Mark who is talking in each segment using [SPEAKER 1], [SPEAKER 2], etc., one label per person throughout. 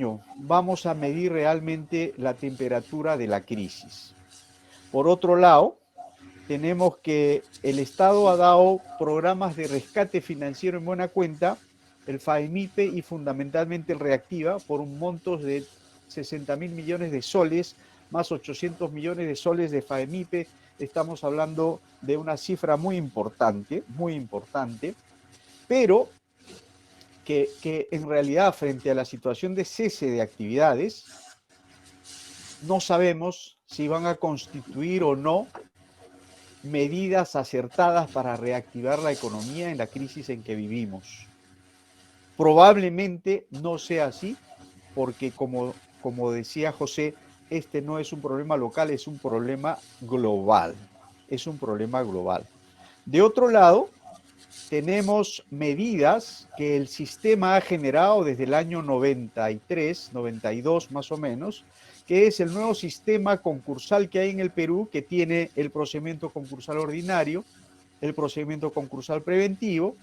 [SPEAKER 1] año vamos a medir realmente la temperatura de la crisis. Por otro lado, tenemos que el Estado ha dado programas de rescate financiero en buena cuenta, el FAEMIPE y fundamentalmente el Reactiva, por un monto de 60.000 millones de soles, más 800 millones de soles de FAEMIPE. Estamos hablando de una cifra muy importante, pero que en realidad frente a la situación de cese de actividades, no sabemos si van a constituir o no medidas acertadas para reactivar la economía en la crisis en que vivimos. Probablemente no sea así, porque como decía José, este no es un problema local, es un problema global. Es un problema global. De otro lado, tenemos medidas que el sistema ha generado desde el año 93, 92 más o menos, que es el nuevo sistema concursal que hay en el Perú, que tiene el procedimiento concursal ordinario, el procedimiento concursal preventivo.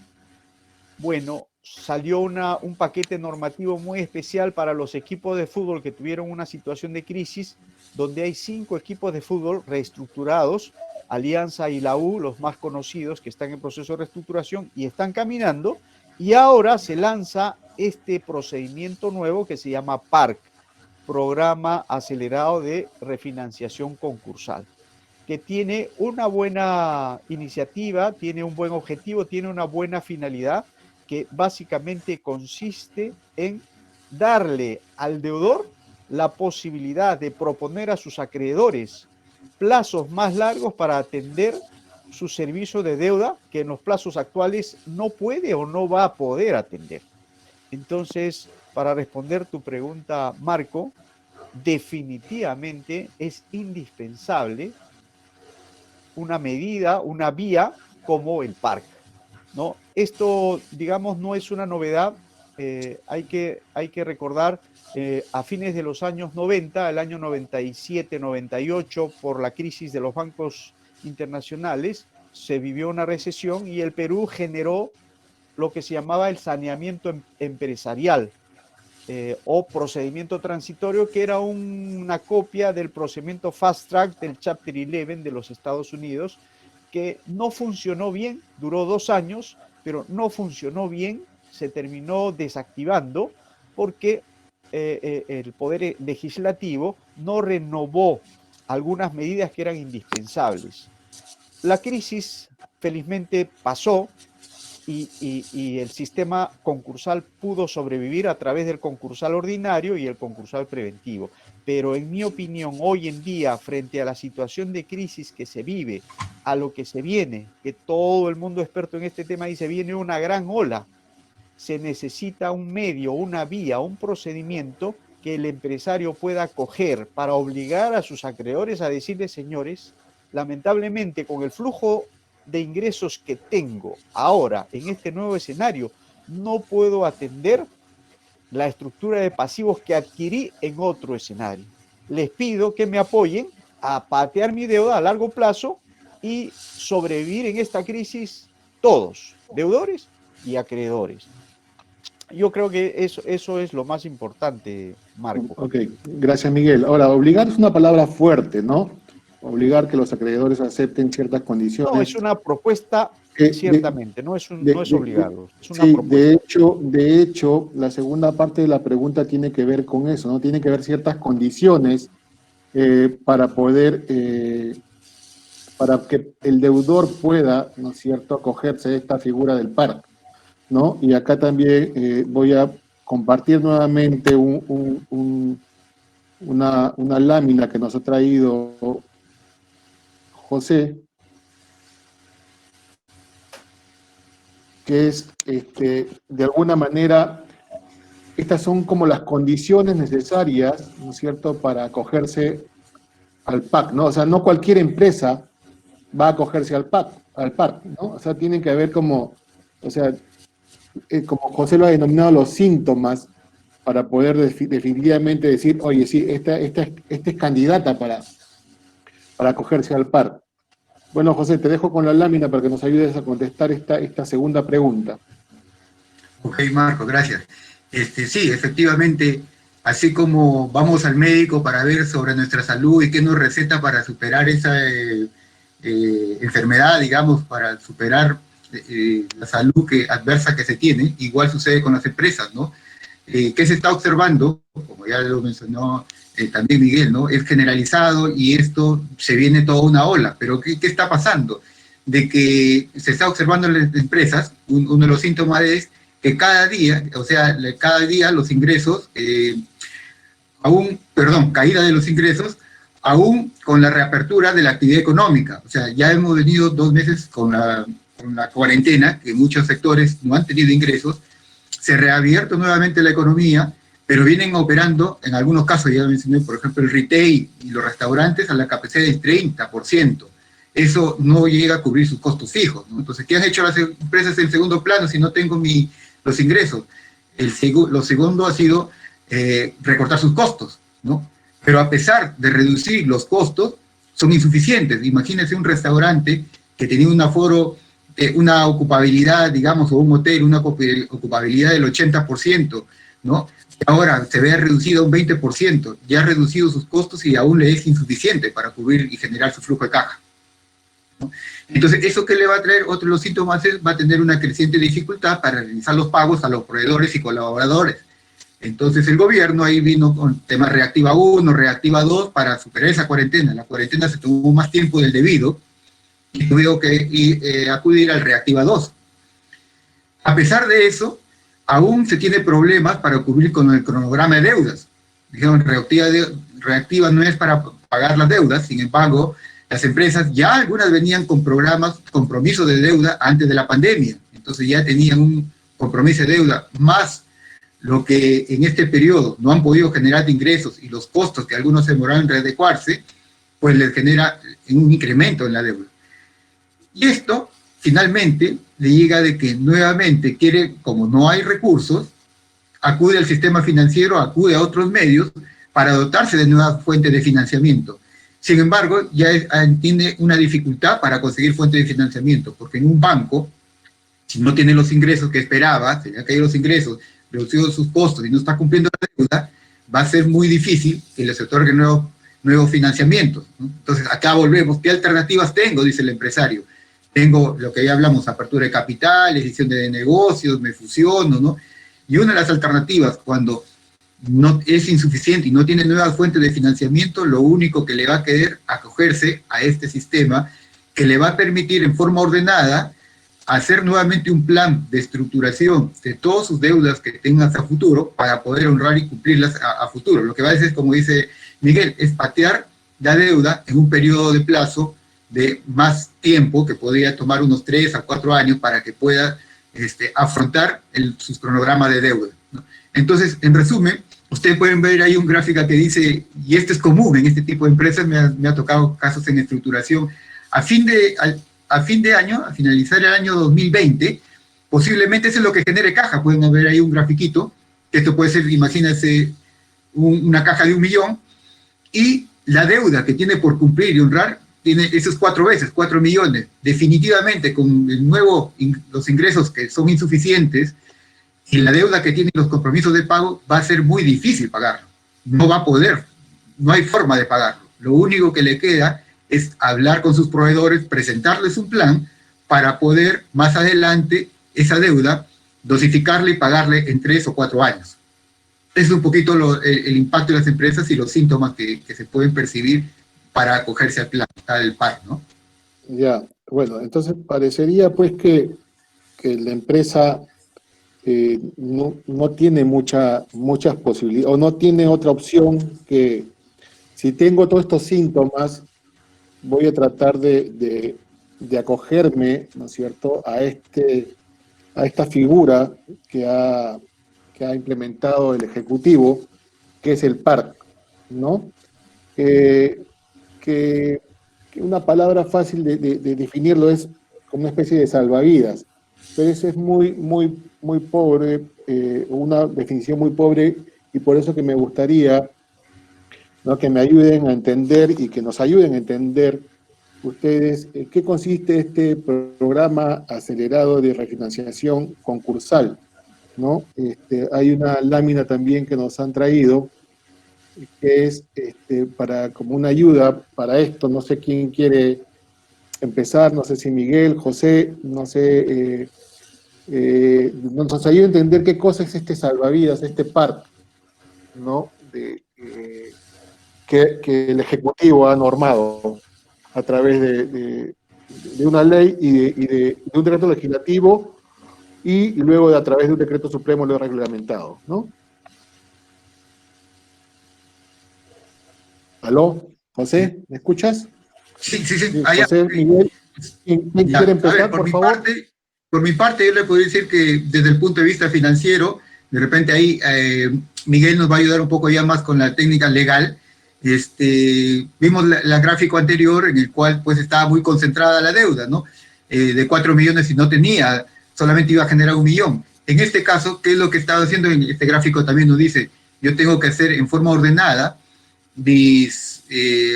[SPEAKER 1] Bueno, salió un paquete normativo muy especial para los equipos de fútbol que tuvieron una situación de crisis, donde hay 5 equipos de fútbol reestructurados, Alianza y la U, los más conocidos, que están en proceso de reestructuración y están caminando, y ahora se lanza este procedimiento nuevo que se llama PARC, Programa Acelerado de Refinanciación Concursal, que tiene una buena iniciativa, tiene un buen objetivo, tiene una buena finalidad, que básicamente consiste en darle al deudor la posibilidad de proponer a sus acreedores plazos más largos para atender su servicio de deuda que en los plazos actuales no puede o no va a poder atender. Entonces, para responder tu pregunta, Marco, definitivamente es indispensable una medida, una vía como el PARC, ¿no? Esto, digamos, no es una novedad. Hay que recordar, a fines de los años 90, el año 97, 98, por la crisis de los bancos internacionales, se vivió una recesión y el Perú generó lo que se llamaba el saneamiento empresarial, o procedimiento transitorio, que era una copia del procedimiento Fast Track del Chapter 11 de los Estados Unidos, que no funcionó bien, duró 2 años, pero no funcionó bien, se terminó desactivando porque el Poder Legislativo no renovó algunas medidas que eran indispensables. La crisis felizmente pasó, y el sistema concursal pudo sobrevivir a través del concursal ordinario y el concursal preventivo. Pero en mi opinión, hoy en día, frente a la situación de crisis que se vive, a lo que se viene, que todo el mundo experto en este tema dice, viene una gran ola, se necesita un medio, una vía, un procedimiento que el empresario pueda coger para obligar a sus acreedores a decirles, señores, lamentablemente con el flujo de ingresos que tengo ahora en este nuevo escenario, no puedo atender la estructura de pasivos que adquirí en otro escenario. Les pido que me apoyen a patear mi deuda a largo plazo y sobrevivir en esta crisis todos, deudores y acreedores. Yo creo que eso es lo más importante, Marco.
[SPEAKER 2] Ok, gracias, Miguel. Ahora, obligar es una palabra fuerte, ¿no? Obligar que los acreedores acepten ciertas condiciones.
[SPEAKER 1] No, es una propuesta, ciertamente, no es obligarlos, es una
[SPEAKER 2] sí,
[SPEAKER 1] propuesta.
[SPEAKER 2] de hecho, la segunda parte de la pregunta tiene que ver con eso, ¿no? Tiene que ver ciertas condiciones para poder, para que el deudor pueda, ¿no es cierto?, acogerse a esta figura del PARC, ¿no? Y acá también voy a compartir nuevamente una lámina que nos ha traído José, que es, de alguna manera, estas son como las condiciones necesarias, ¿no es cierto?, para acogerse al PAC, ¿no? O sea, no cualquier empresa va a acogerse al PAC, ¿no? O sea, tienen que haber como, o sea, como José lo ha denominado, los síntomas para poder definitivamente decir, oye, sí, esta es candidata para acogerse al PAC. Bueno, José, te dejo con la lámina para que nos ayudes a contestar esta segunda pregunta.
[SPEAKER 3] Ok, Marco, gracias. Sí, efectivamente, así como vamos al médico para ver sobre nuestra salud y qué nos receta para superar esa enfermedad, digamos, para superar la salud adversa que se tiene, igual sucede con las empresas, ¿no? ¿Qué se está observando? Como ya lo mencionó también Miguel, ¿no? Es generalizado y esto se viene toda una ola, pero ¿qué está pasando? De que se está observando en las empresas, uno de los síntomas es que cada día, o sea, cada día los ingresos, caída de los ingresos, aún con la reapertura de la actividad económica. O sea, ya hemos venido 2 meses con la cuarentena, que muchos sectores no han tenido ingresos, se ha reabierto nuevamente la economía, pero vienen operando, en algunos casos, ya mencioné, por ejemplo, el retail y los restaurantes a la capacidad del 30%. Eso no llega a cubrir sus costos fijos, ¿no? Entonces, ¿qué han hecho las empresas en segundo plano si no tengo los ingresos? Lo segundo ha sido recortar sus costos, ¿no? Pero a pesar de reducir los costos, son insuficientes. Imagínense un restaurante que tenía un aforo, una ocupabilidad, digamos, o un hotel, una ocupabilidad del 80%, ¿no? Ahora se ve reducido a un 20%, ya ha reducido sus costos y aún le es insuficiente para cubrir y generar su flujo de caja, ¿no? Entonces, ¿eso qué le va a traer? Otro de los síntomas es, va a tener una creciente dificultad para realizar los pagos a los proveedores y colaboradores. Entonces el gobierno ahí vino con temas reactiva 1, reactiva 2 para superar esa cuarentena. La cuarentena se tomó más tiempo del debido y tuvieron que acudir al reactiva 2. A pesar de eso, aún se tiene problemas para cubrir con el cronograma de deudas. Dijeron, reactiva no es para pagar las deudas, sin embargo, las empresas ya algunas venían con compromisos de deuda antes de la pandemia. Entonces ya tenían un compromiso de deuda más lo que en este periodo no han podido generar de ingresos y los costos que algunos se demoraron en readecuarse, pues les genera un incremento en la deuda. Y esto, finalmente, le llega de que nuevamente quiere, como no hay recursos, acude al sistema financiero, acude a otros medios para dotarse de nuevas fuentes de financiamiento. Sin embargo, ya tiene una dificultad para conseguir fuentes de financiamiento, porque en un banco, si no tiene los ingresos que esperaba, se le han caído los ingresos, reducido sus costos y no está cumpliendo la deuda, va a ser muy difícil que les otorgue nuevos financiamientos, ¿no? Entonces, acá volvemos. ¿Qué alternativas tengo? Dice el empresario. Tengo lo que ya hablamos, apertura de capital, edición de negocios, me fusiono, ¿no? Y una de las alternativas, cuando no es insuficiente y no tiene nuevas fuentes de financiamiento, lo único que le va a querer acogerse a este sistema que le va a permitir en forma ordenada hacer nuevamente un plan de estructuración de todas sus deudas que tengas a futuro para poder honrar y cumplirlas a futuro. Lo que va a hacer es, como dice Miguel, es patear la deuda en un periodo de plazo de más tiempo, que podría tomar unos 3 a 4 años para que pueda afrontar sus cronogramas de deuda, ¿no? Entonces, en resumen, ustedes pueden ver ahí un gráfico que dice, y esto es común en este tipo de empresas, me ha tocado casos en estructuración, a fin de año, a finalizar el año 2020, posiblemente eso es lo que genere caja. Pueden ver ahí un grafiquito, esto puede ser, imagínense, una caja de 1 millón, y la deuda que tiene por cumplir y honrar, tiene esos 4 veces, 4 millones. Definitivamente, con los ingresos que son insuficientes, y la deuda que tiene los compromisos de pago, va a ser muy difícil pagarlo. No va a poder, no hay forma de pagarlo. Lo único que le queda es hablar con sus proveedores, presentarles un plan para poder más adelante esa deuda dosificarle y pagarle en 3 o 4 años. Es un poquito el impacto de las empresas y los síntomas que se pueden percibir para acogerse al PAC, ¿no?
[SPEAKER 2] Ya, bueno, entonces parecería pues que la empresa no tiene muchas posibilidades, o no tiene otra opción que, si tengo todos estos síntomas, voy a tratar de acogerme, ¿no es cierto?, a esta figura que ha implementado el Ejecutivo, que es el PARC, ¿no? Que una palabra fácil de definirlo es como una especie de salvavidas, pero eso es muy pobre, una definición muy pobre, y por eso que me gustaría, ¿no?, que me ayuden a entender y que nos ayuden a entender ustedes qué consiste este programa acelerado de refinanciación concursal, ¿no? Hay una lámina también que nos han traído, que es para, como una ayuda para esto. No sé quién quiere empezar, no sé si Miguel, José, no sé, nos ayuda a entender qué cosa es este salvavidas, este PARC, ¿no? Que el Ejecutivo ha normado a través de una ley de un decreto legislativo y luego a través de un decreto supremo lo reglamentado, ¿no? ¿Aló? José, ¿me escuchas?
[SPEAKER 3] Sí, sí, sí.
[SPEAKER 2] Sí,
[SPEAKER 3] Allá.
[SPEAKER 2] José, Miguel, ¿quién quiere
[SPEAKER 3] Ya, a ver,
[SPEAKER 2] empezar, por favor?
[SPEAKER 3] por mi parte, yo le podría decir que desde el punto de vista financiero, de repente ahí Miguel nos va a ayudar un poco ya más con la técnica legal. Vimos la gráfico anterior en el cual pues estaba muy concentrada la deuda, ¿no? De 4 millones y no tenía, solamente iba a generar 1 millón. En este caso, ¿qué es lo que estaba haciendo? En este gráfico también nos dice, yo tengo que hacer en forma ordenada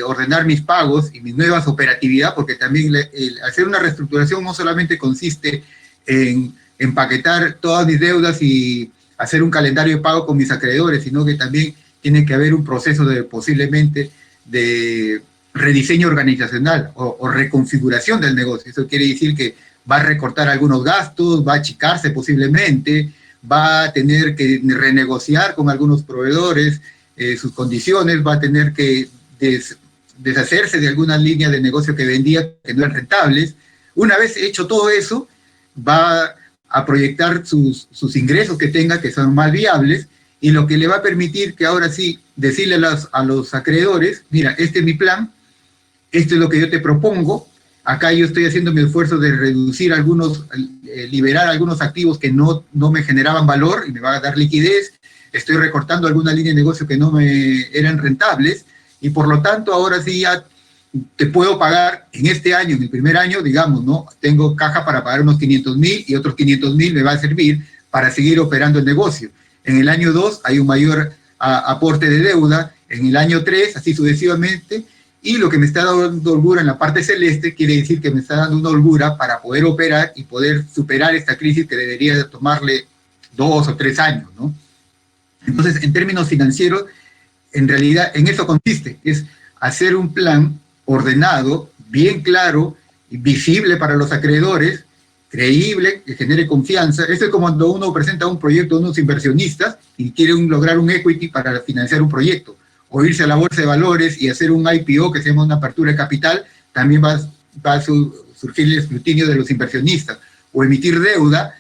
[SPEAKER 3] ordenar mis pagos y mis nuevas operatividades, porque también hacer una reestructuración no solamente consiste en empaquetar todas mis deudas y hacer un calendario de pago con mis acreedores, sino que también tiene que haber un proceso de posiblemente de rediseño organizacional o reconfiguración del negocio. Eso quiere decir que va a recortar algunos gastos, va a achicarse posiblemente, va a tener que renegociar con algunos proveedores sus condiciones, va a tener que deshacerse de algunas líneas de negocio que vendía que no eran rentables. Una vez hecho todo eso, va a proyectar sus ingresos que tenga, que son más viables, y lo que le va a permitir que ahora sí decirle a los acreedores, mira, este es mi plan, esto es lo que yo te propongo, acá yo estoy haciendo mi esfuerzo de reducir algunos, liberar algunos activos que no me generaban valor y me va a dar liquidez, estoy recortando alguna línea de negocio que no me eran rentables, y por lo tanto ahora sí ya te puedo pagar en este año, en el primer año, digamos, ¿no? Tengo caja para pagar unos 500,000 y otros 500,000 me va a servir para seguir operando el negocio. En el año 2 hay un mayor aporte de deuda, en el año 3 así sucesivamente, y lo que me está dando holgura en la parte celeste quiere decir que me está dando una holgura para poder operar y poder superar esta crisis que debería tomarle 2 o 3 años, ¿no? Entonces, en términos financieros, en realidad en eso consiste, es hacer un plan ordenado, bien claro, visible para los acreedores, creíble, que genere confianza. Esto es como cuando uno presenta un proyecto a unos inversionistas y quiere lograr un equity para financiar un proyecto, o irse a la bolsa de valores y hacer un IPO que se llama una apertura de capital, también va a surgir el escrutinio de los inversionistas, o emitir deuda,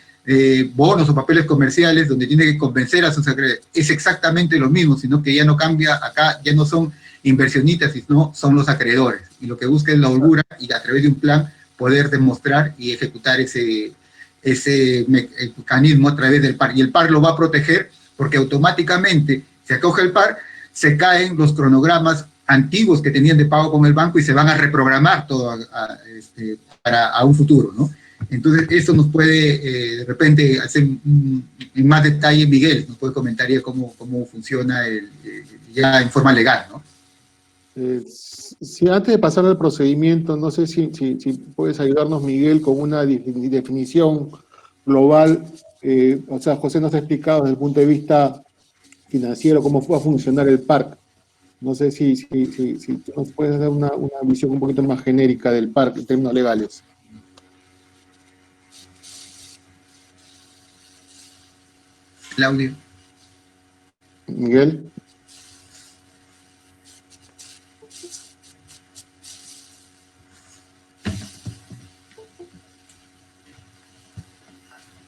[SPEAKER 3] bonos o papeles comerciales donde tiene que convencer a sus acreedores. Es exactamente lo mismo, sino que ya no cambia, acá ya no son inversionistas, sino son los acreedores. Y lo que busca es la holgura y a través de un plan poder demostrar y ejecutar ese mecanismo a través del PAR. Y el PAR lo va a proteger porque automáticamente se acoge el PAR, se caen los cronogramas antiguos que tenían de pago con el banco y se van a reprogramar todo a un futuro, ¿no? Entonces, eso nos puede de repente hacer en más detalle Miguel, nos puede comentar ya cómo funciona ya en forma legal, ¿no?
[SPEAKER 2] Si antes de pasar al procedimiento, no sé si puedes ayudarnos, Miguel, con una definición global. O sea, José nos ha explicado desde el punto de vista financiero cómo va a funcionar el PARC. No sé si nos puedes dar una visión un poquito más genérica del PARC en términos legales.
[SPEAKER 3] El audio.
[SPEAKER 2] Miguel.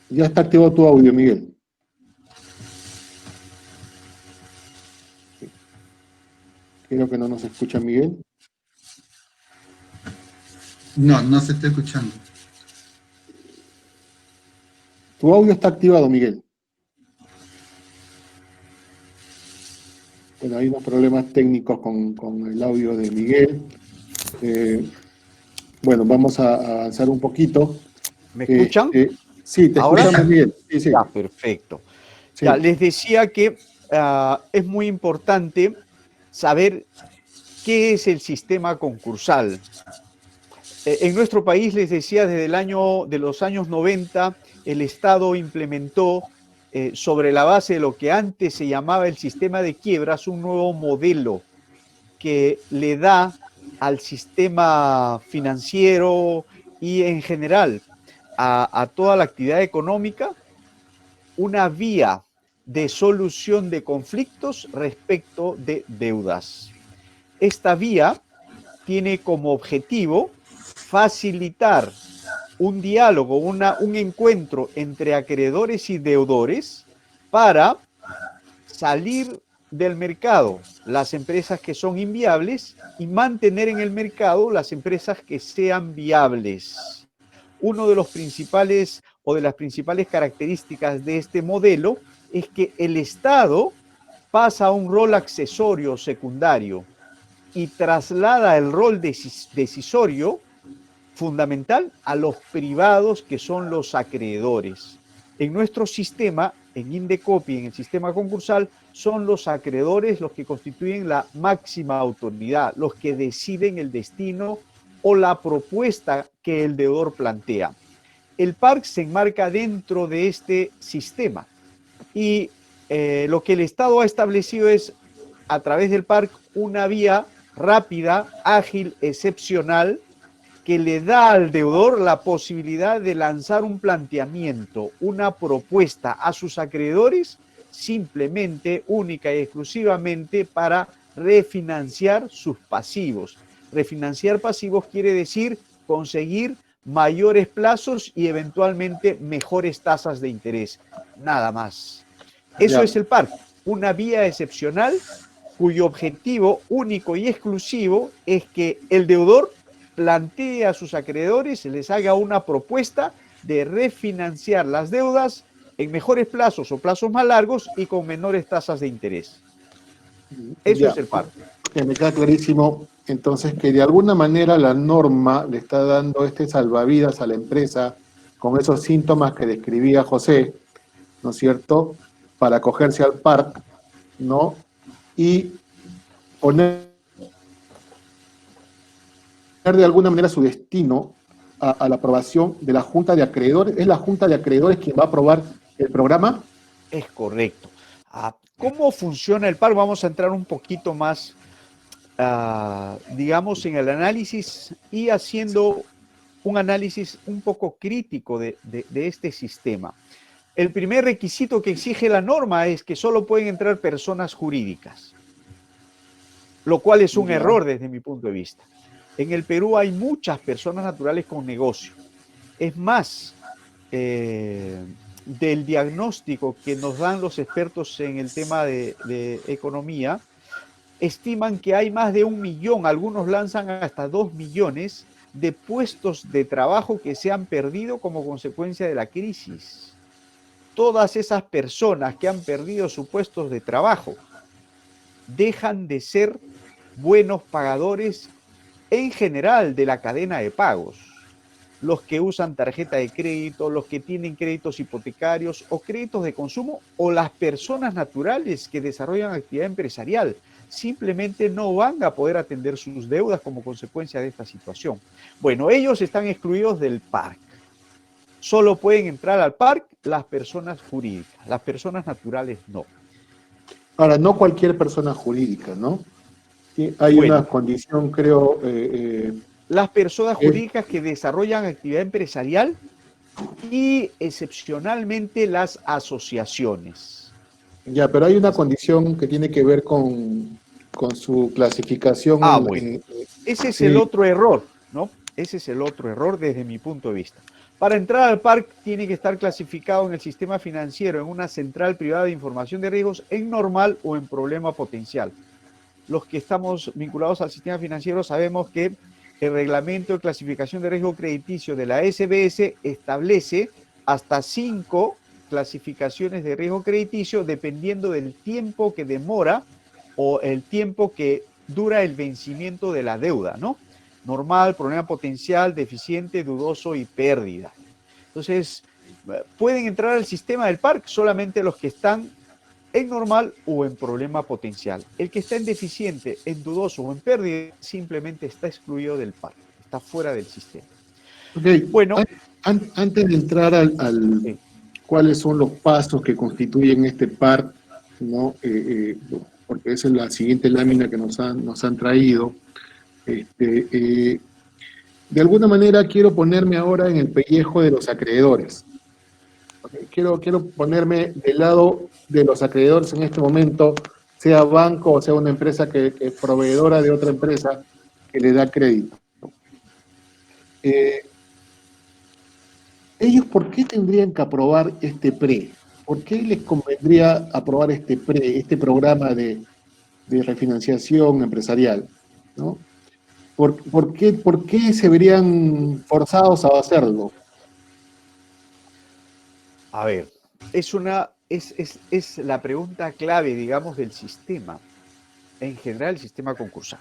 [SPEAKER 2] Ya está activado tu audio, Miguel. Creo que no nos escucha Miguel.
[SPEAKER 3] No, no se está escuchando.
[SPEAKER 2] Tu audio está activado, Miguel. Bueno, hay unos problemas técnicos con el audio de Miguel. Bueno, vamos a avanzar un poquito.
[SPEAKER 1] ¿Me escuchan?
[SPEAKER 2] Sí, te escuchamos, Miguel. Sí, sí.
[SPEAKER 1] Ya, perfecto.
[SPEAKER 2] Sí.
[SPEAKER 1] Ya, les decía que es muy importante saber qué es el sistema concursal. En nuestro país, les decía, desde los años 90, el Estado implementó sobre la base de lo que antes se llamaba el sistema de quiebras, un nuevo modelo que le da al sistema financiero y en general a toda la actividad económica una vía de solución de conflictos respecto de deudas. Esta vía tiene como objetivo facilitar un diálogo, un encuentro entre acreedores y deudores para salir del mercado las empresas que son inviables y mantener en el mercado las empresas que sean viables. Uno de los principales o de las principales características de este modelo es que el Estado pasa a un rol accesorio secundario y traslada el rol decisorio fundamental a los privados que son los acreedores. En nuestro sistema, en Indecopi, en el sistema concursal, son los acreedores los que constituyen la máxima autoridad, los que deciden el destino o la propuesta que el deudor plantea. El PARC se enmarca dentro de este sistema y lo que el Estado ha establecido es, a través del PARC, una vía rápida, ágil, excepcional, que le da al deudor la posibilidad de lanzar un planteamiento, una propuesta a sus acreedores, simplemente, única y exclusivamente para refinanciar sus pasivos. Refinanciar pasivos quiere decir conseguir mayores plazos y eventualmente mejores tasas de interés. Nada más. Eso es el PARC, una vía excepcional cuyo objetivo único y exclusivo es que el deudor plantee a sus acreedores, les haga una propuesta de refinanciar las deudas en mejores plazos o plazos más largos y con menores tasas de interés. Eso es el PARC.
[SPEAKER 2] Me queda clarísimo, entonces, que de alguna manera la norma le está dando este salvavidas a la empresa con esos síntomas que describía José, ¿no es cierto?, para acogerse al PARC, ¿no?, y poner de alguna manera su destino a la aprobación de la Junta de Acreedores. ¿Es la Junta de Acreedores quien va a aprobar el programa?
[SPEAKER 1] Es correcto. ¿Cómo funciona el PARC? Vamos a entrar un poquito más, digamos, en el análisis y haciendo un análisis un poco crítico de este sistema. El primer requisito que exige la norma es que solo pueden entrar personas jurídicas, lo cual es un error desde mi punto de vista. En el Perú hay muchas personas naturales con negocio. Es más, del diagnóstico que nos dan los expertos en el tema de economía, estiman que hay más de 1 millón, algunos lanzan hasta 2 millones de puestos de trabajo que se han perdido como consecuencia de la crisis. Todas esas personas que han perdido sus puestos de trabajo dejan de ser buenos pagadores en general de la cadena de pagos. Los que usan tarjeta de crédito, los que tienen créditos hipotecarios o créditos de consumo, o las personas naturales que desarrollan actividad empresarial, simplemente no van a poder atender sus deudas como consecuencia de esta situación. Bueno, ellos están excluidos del PARC. Solo pueden entrar al PARC las personas jurídicas, las personas naturales no.
[SPEAKER 2] Ahora, no cualquier persona jurídica, ¿no? Hay una condición, creo...
[SPEAKER 1] las personas jurídicas que desarrollan actividad empresarial y excepcionalmente las asociaciones.
[SPEAKER 2] Ya, pero hay una condición que tiene que ver con su clasificación.
[SPEAKER 1] Bueno. Ese es el otro error, ¿no? Ese es el otro error desde mi punto de vista. Para entrar al PARC tiene que estar clasificado en el sistema financiero, en una central privada de información de riesgos, en normal o en problema potencial. Los que estamos vinculados al sistema financiero sabemos que el reglamento de clasificación de riesgo crediticio de la SBS establece hasta 5 clasificaciones de riesgo crediticio dependiendo del tiempo que demora o el tiempo que dura el vencimiento de la deuda, ¿no? Normal, problema potencial, deficiente, dudoso y pérdida. Entonces, pueden entrar al sistema del PARC solamente los que están en normal o en problema potencial. El que está en deficiente, en dudoso o en pérdida, simplemente está excluido del PARC, está fuera del sistema.
[SPEAKER 2] Okay. Bueno, antes de entrar al cuáles son los pasos que constituyen este PAR, ¿no? Porque esa es la siguiente lámina que nos han traído. De alguna manera quiero ponerme ahora en el pellejo de los acreedores. Quiero ponerme del lado de los acreedores en este momento, sea banco o sea una empresa que es proveedora de otra empresa que le da crédito. ¿Ellos por qué tendrían que aprobar este PRE? ¿Por qué les convendría aprobar este PRE, este programa de refinanciación empresarial? ¿No? ¿Por qué se verían forzados a hacerlo?
[SPEAKER 1] A ver, es la pregunta clave, digamos, del sistema, en general el sistema concursal.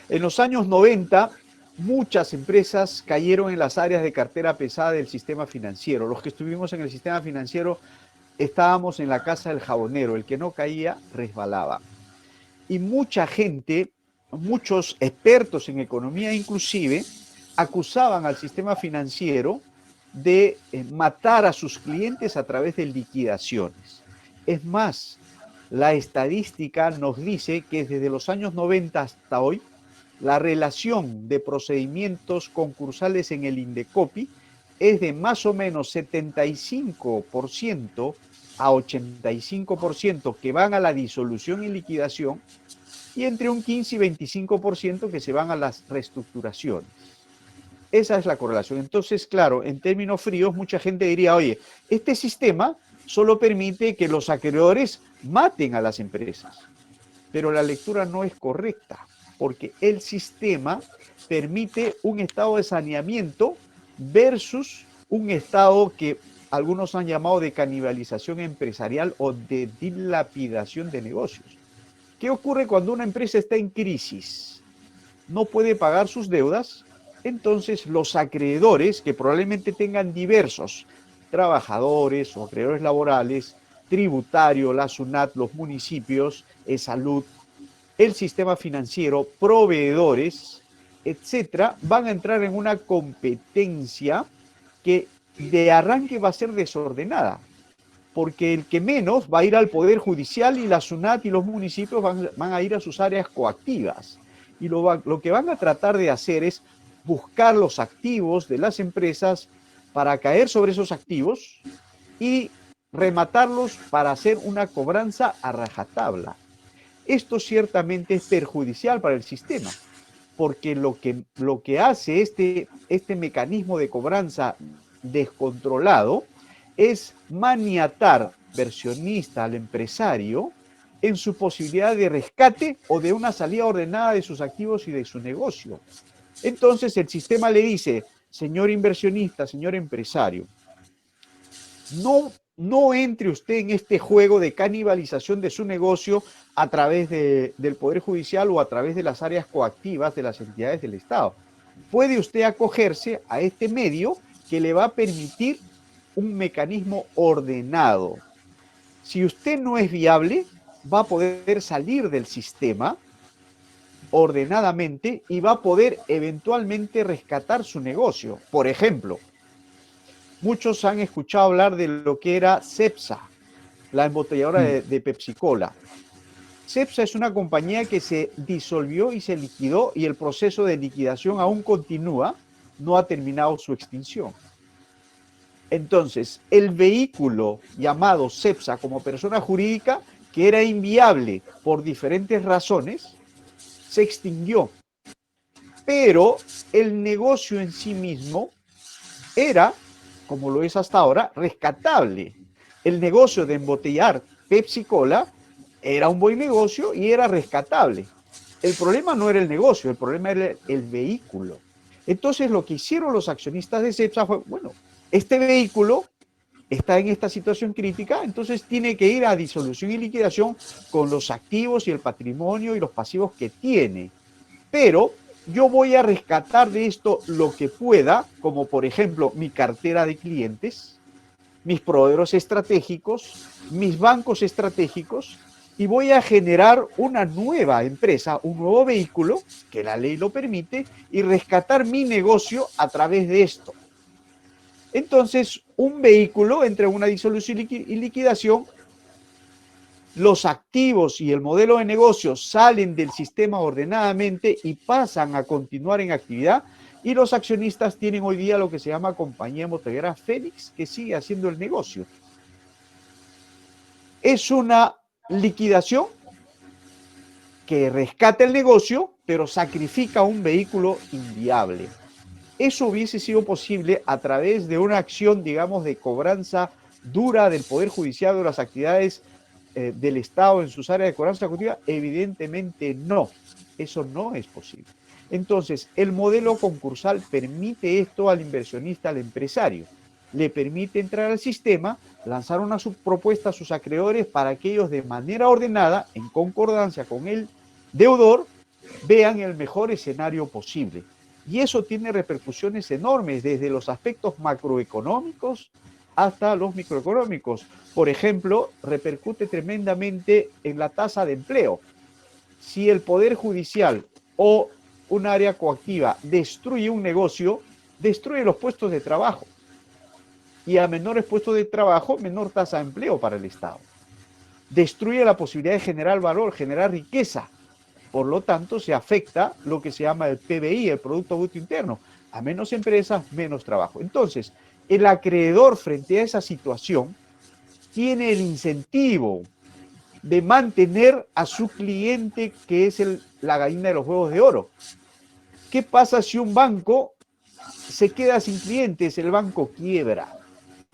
[SPEAKER 1] En los años 90, muchas empresas cayeron en las áreas de cartera pesada del sistema financiero. Los que estuvimos en el sistema financiero estábamos en la casa del jabonero, el que no caía resbalaba. Y mucha gente, muchos expertos en economía inclusive, acusaban al sistema financiero de matar a sus clientes a través de liquidaciones. Es más, la estadística nos dice que desde los años 90 hasta hoy, la relación de procedimientos concursales en el Indecopi es de más o menos 75% a 85% que van a la disolución y liquidación y entre un 15 y 25% que se van a las reestructuraciones. Esa es la correlación. Entonces, claro, en términos fríos, mucha gente diría, oye, este sistema solo permite que los acreedores maten a las empresas. Pero la lectura no es correcta, porque el sistema permite un estado de saneamiento versus un estado que algunos han llamado de canibalización empresarial o de dilapidación de negocios. ¿Qué ocurre cuando una empresa está en crisis? No puede pagar sus deudas, entonces los acreedores, que probablemente tengan diversos trabajadores o acreedores laborales, tributario, la SUNAT, los municipios, salud, el sistema financiero, proveedores, etcétera, van a entrar en una competencia que de arranque va a ser desordenada, porque el que menos va a ir al Poder Judicial y la SUNAT y los municipios van a ir a sus áreas coactivas. Y lo que van a tratar de hacer es buscar los activos de las empresas para caer sobre esos activos y rematarlos para hacer una cobranza a rajatabla. Esto ciertamente es perjudicial para el sistema, porque lo que hace este mecanismo de cobranza descontrolado es maniatar al inversionista, al empresario, en su posibilidad de rescate o de una salida ordenada de sus activos y de su negocio. Entonces el sistema le dice, señor inversionista, señor empresario, no entre usted en este juego de canibalización de su negocio a través del Poder Judicial o a través de las áreas coactivas de las entidades del Estado. Puede usted acogerse a este medio que le va a permitir un mecanismo ordenado. Si usted no es viable, va a poder salir del sistema ordenadamente y va a poder eventualmente rescatar su negocio. Por ejemplo, muchos han escuchado hablar de lo que era Cepsa, la embotelladora de Pepsi-Cola. Cepsa es una compañía que se disolvió y se liquidó y el proceso de liquidación aún continúa, no ha terminado su extinción. Entonces, el vehículo llamado Cepsa como persona jurídica, que era inviable por diferentes razones, se extinguió. Pero el negocio en sí mismo era, como lo es hasta ahora, rescatable. El negocio de embotellar Pepsi-Cola era un buen negocio y era rescatable. El problema no era el negocio, el problema era el vehículo. Entonces lo que hicieron los accionistas de Cepsa fue, bueno, este vehículo está en esta situación crítica, entonces tiene que ir a disolución y liquidación con los activos y el patrimonio y los pasivos que tiene. Pero yo voy a rescatar de esto lo que pueda, como por ejemplo mi cartera de clientes, mis proveedores estratégicos, mis bancos estratégicos, y voy a generar una nueva empresa, un nuevo vehículo, que la ley lo permite, y rescatar mi negocio a través de esto. Entonces, un vehículo entre una disolución y liquidación, los activos y el modelo de negocio salen del sistema ordenadamente y pasan a continuar en actividad, y los accionistas tienen hoy día lo que se llama compañía motorera Fénix, que sigue haciendo el negocio. Es una liquidación que rescata el negocio, pero sacrifica un vehículo inviable. Eso hubiese sido posible a través de una acción, digamos, de cobranza dura del Poder Judicial de las actividades del Estado en sus áreas de cobranza ejecutiva. Evidentemente no, eso no es posible. Entonces, el modelo concursal permite esto al inversionista, al empresario. Le permite entrar al sistema, lanzar una subpropuesta a sus acreedores para que ellos de manera ordenada, en concordancia con el deudor, vean el mejor escenario posible. Y eso tiene repercusiones enormes, desde los aspectos macroeconómicos hasta los microeconómicos. Por ejemplo, repercute tremendamente en la tasa de empleo. Si el Poder Judicial o un área coactiva destruye un negocio, destruye los puestos de trabajo. Y a menores puestos de trabajo, menor tasa de empleo para el Estado. Destruye la posibilidad de generar valor, generar riqueza. Por lo tanto, se afecta lo que se llama el PBI, el Producto Bruto Interno. A menos empresas, menos trabajo. Entonces, el acreedor frente a esa situación tiene el incentivo de mantener a su cliente, que es la gallina de los huevos de oro. ¿Qué pasa si un banco se queda sin clientes? El banco quiebra.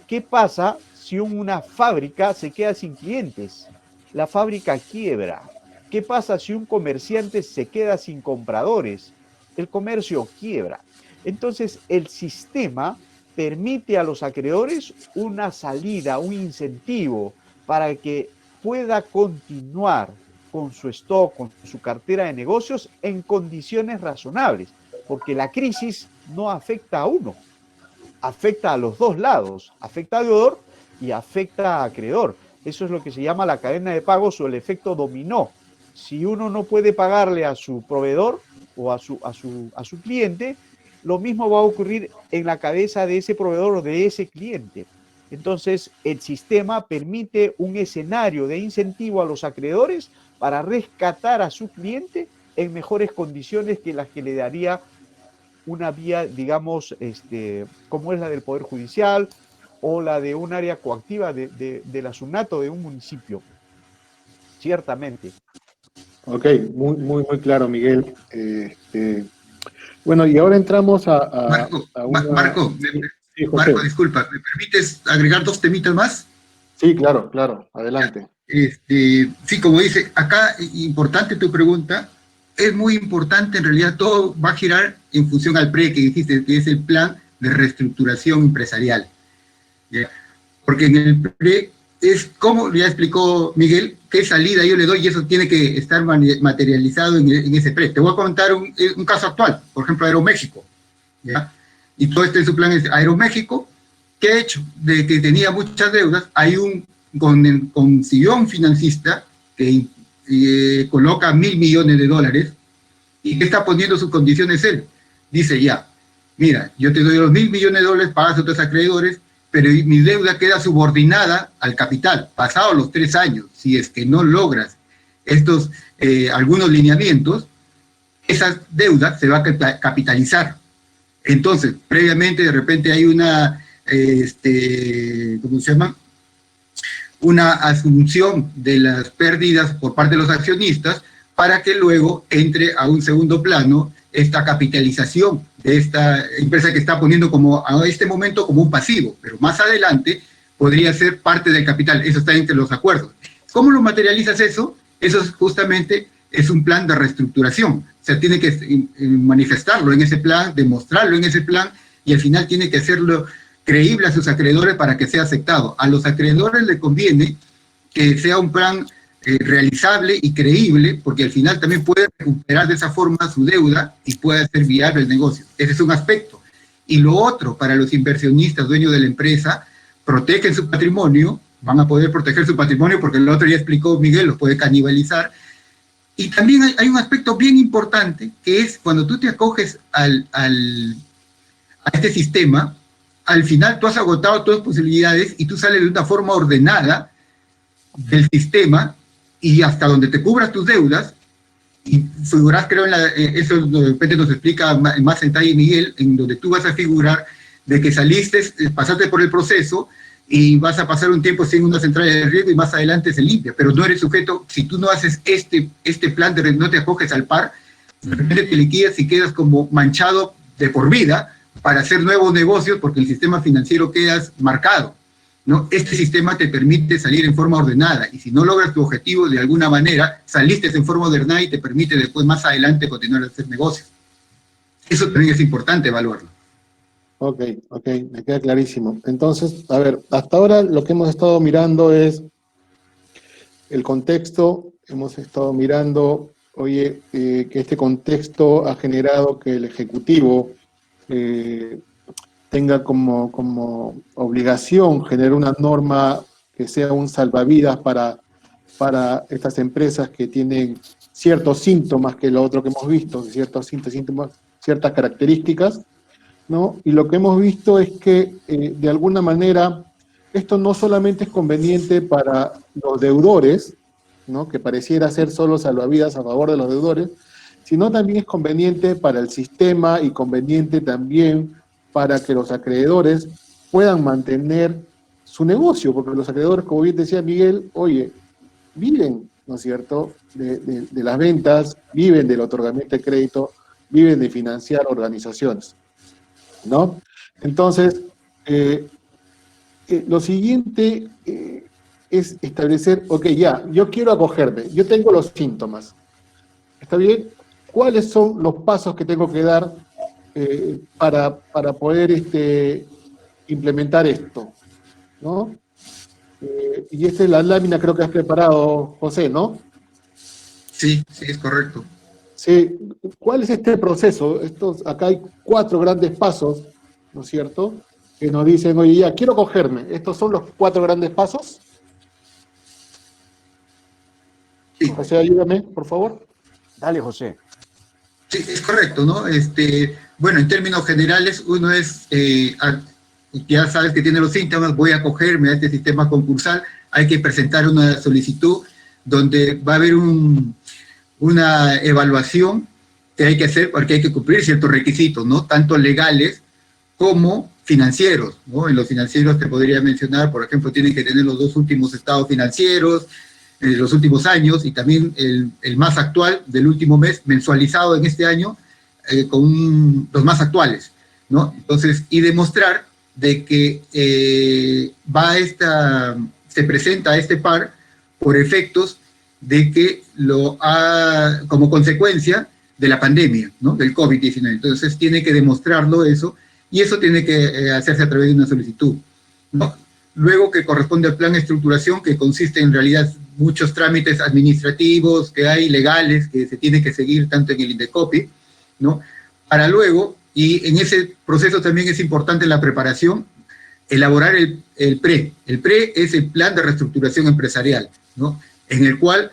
[SPEAKER 1] ¿Qué pasa si una fábrica se queda sin clientes? La fábrica quiebra. ¿Qué pasa si un comerciante se queda sin compradores? El comercio quiebra. Entonces, el sistema permite a los acreedores una salida, un incentivo para que pueda continuar con su stock, con su cartera de negocios en condiciones razonables, porque la crisis no afecta a uno, afecta a los dos lados, afecta a deudor y afecta a acreedor. Eso es lo que se llama la cadena de pagos o el efecto dominó. Si uno no puede pagarle a su proveedor o a su cliente, lo mismo va a ocurrir en la cabeza de ese proveedor o de ese cliente. Entonces, el sistema permite un escenario de incentivo a los acreedores para rescatar a su cliente en mejores condiciones que las que le daría una vía, digamos, como es la del Poder Judicial o la de un área coactiva de la SUNAT o de un municipio. Ciertamente.
[SPEAKER 2] Ok, muy claro, Miguel. Bueno, y ahora entramos a una...
[SPEAKER 3] Marco, disculpa, ¿me permites agregar 2 temitas más?
[SPEAKER 2] Sí, claro, adelante.
[SPEAKER 3] Sí, como dice, acá, importante tu pregunta, es muy importante, en realidad todo va a girar en función al PRE que dijiste, que es el plan de reestructuración empresarial. ¿Ya? Porque en el PRE es, como ya explicó Miguel, qué salida yo le doy y eso tiene que estar materializado en ese PRE. Te voy a contar un caso actual, por ejemplo, Aeroméxico, ¿ya? Y todo en su plan es Aeroméxico, que ha hecho de que tenía muchas deudas, consiguió un financista que coloca $1.000 millones, y que está poniendo sus condiciones él. Dice ya, mira, yo te doy los $1.000 millones, pagas a otros acreedores, pero mi deuda queda subordinada al capital. Pasados los 3 años, si es que no logras estos algunos lineamientos, esa deuda se va a capitalizar. Entonces, previamente, de repente hay una, ¿cómo se llama? Una asunción de las pérdidas por parte de los accionistas para que luego entre a un segundo plano esta capitalización de esta empresa que está poniendo a este momento como un pasivo, pero más adelante podría ser parte del capital. Eso está entre los acuerdos. ¿Cómo lo materializas eso? Eso justamente es un plan de reestructuración. O sea, tiene que manifestarlo en ese plan, demostrarlo en ese plan, y al final tiene que hacerlo creíble a sus acreedores para que sea aceptado. A los acreedores les conviene que sea un plan realizable y creíble, porque al final también puede recuperar de esa forma su deuda y puede hacer viable el negocio. Ese es un aspecto. Y lo otro, para los inversionistas, dueños de la empresa, protegen su patrimonio, van a poder proteger su patrimonio porque el otro ya explicó Miguel, los puede canibalizar. Y también hay un aspecto bien importante, que es cuando tú te acoges a este sistema, al final tú has agotado todas las posibilidades y tú sales de una forma ordenada del sistema y hasta donde te cubras tus deudas, y figurás, creo, eso de repente nos explica más en detalle Miguel, en donde tú vas a figurar de que saliste, pasaste por el proceso y vas a pasar un tiempo sin una central de riesgo y más adelante se limpia, pero no eres sujeto, si tú no haces este plan, no te acoges al par, de repente te liquidas y quedas como manchado de por vida para hacer nuevos negocios porque el sistema financiero quedas marcado, ¿no? Este sistema te permite salir en forma ordenada y si no logras tu objetivo de alguna manera, saliste en forma ordenada y te permite después más adelante continuar a hacer negocios. Eso también es importante evaluarlo.
[SPEAKER 2] Ok, me queda clarísimo. Entonces, a ver, hasta ahora lo que hemos estado mirando es el contexto, hemos estado mirando, oye, que este contexto ha generado que el Ejecutivo tenga como obligación generar una norma que sea un salvavidas para estas empresas que tienen ciertos síntomas, que lo otro que hemos visto, ciertos síntomas, ciertas características, ¿no? Y lo que hemos visto es que, de alguna manera, esto no solamente es conveniente para los deudores, ¿no? Que pareciera ser solo salvavidas a favor de los deudores, sino también es conveniente para el sistema y conveniente también para que los acreedores puedan mantener su negocio, porque los acreedores, como bien decía Miguel, oye, viven, ¿no es cierto?, de las ventas, viven del otorgamiento de crédito, viven de financiar organizaciones, ¿no? Entonces, lo siguiente es establecer, ok, ya, yo quiero acogerme, yo tengo los síntomas, ¿está bien? ¿Cuáles son los pasos que tengo que dar para poder implementar esto, ¿no? Y esta es la lámina, creo que has preparado, José, ¿no?
[SPEAKER 3] Sí, es correcto.
[SPEAKER 2] Sí. ¿Cuál es este proceso? Acá hay 4 grandes pasos, ¿no es cierto?, que nos dicen, oye, ya, quiero cogerme. ¿Estos son los 4 grandes pasos?
[SPEAKER 3] Sí.
[SPEAKER 2] José, ayúdame, por favor.
[SPEAKER 1] Dale, José.
[SPEAKER 3] Sí, es correcto, ¿no? Bueno, en términos generales, uno es, ya sabes que tiene los síntomas, voy a acogerme a este sistema concursal, hay que presentar una solicitud donde va a haber una evaluación que hay que hacer porque hay que cumplir ciertos requisitos, ¿no? Tanto legales como financieros, ¿no? En los financieros te podría mencionar, por ejemplo, tienen que tener los 2 últimos estados financieros, los últimos años, y también el más actual del último mes, mensualizado en este año, con los más actuales, ¿no? Entonces, y demostrar de que se presenta a este par por efectos de que como consecuencia de la pandemia, ¿no? Del COVID-19. Entonces, tiene que demostrarlo eso, y eso tiene que hacerse a través de una solicitud, ¿no? Luego, que corresponde al plan de estructuración, que consiste en realidad muchos trámites administrativos que hay, legales, que se tiene que seguir tanto en el INDECOPI, ¿no? Para luego, y en ese proceso también es importante la preparación, elaborar el PRE. El PRE es el plan de reestructuración empresarial, ¿no? En el cual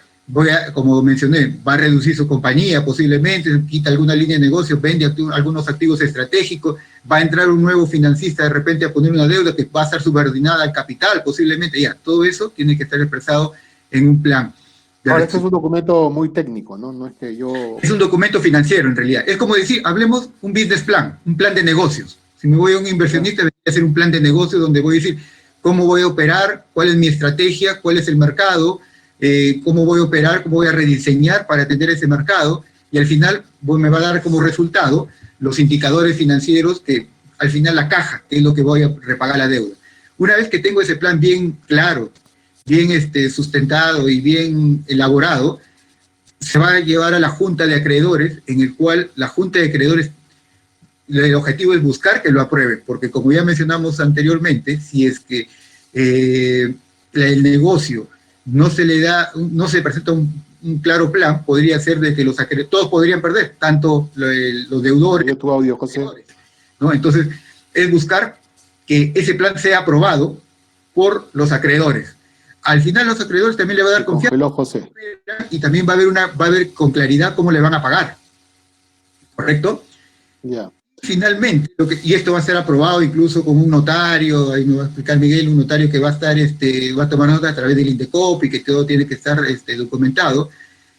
[SPEAKER 3] como mencioné, va a reducir su compañía posiblemente, quita alguna línea de negocio, vende algunos activos estratégicos, va a entrar un nuevo financista de repente a poner una deuda que va a estar subordinada al capital posiblemente, ya, todo eso tiene que estar expresado en un plan.
[SPEAKER 2] Ahora, este es un documento muy técnico, ¿no? No es que yo...
[SPEAKER 3] Es un documento financiero en realidad, es como decir, hablemos un business plan, un plan de negocios. Si me voy a un inversionista, voy a hacer un plan de negocios donde voy a decir cómo voy a operar, cuál es mi estrategia, cuál es el mercado, cómo voy a operar, cómo voy a rediseñar para atender ese mercado, y al final me va a dar como resultado los indicadores financieros, que al final la caja, que es lo que voy a repagar la deuda. Una vez que tengo ese plan bien claro, bien sustentado y bien elaborado, se va a llevar a la Junta de Acreedores, en el cual la Junta de Acreedores, el objetivo es buscar que lo apruebe, porque como ya mencionamos anteriormente, si es que el negocio no se presenta un claro plan, podría ser de que todos podrían perder, tanto los deudores,
[SPEAKER 2] tu audio, José,
[SPEAKER 3] ¿no? Entonces, es buscar que ese plan sea aprobado por los acreedores. Al final, los acreedores también le va a dar confianza,
[SPEAKER 2] José,
[SPEAKER 3] y también va a haber con claridad cómo le van a pagar, ¿correcto?
[SPEAKER 2] Ya.
[SPEAKER 3] Finalmente, y esto va a ser aprobado incluso con un notario, ahí me va a explicar Miguel, un notario que va a estar, va a tomar nota a través del Indecopi, que todo tiene que estar documentado,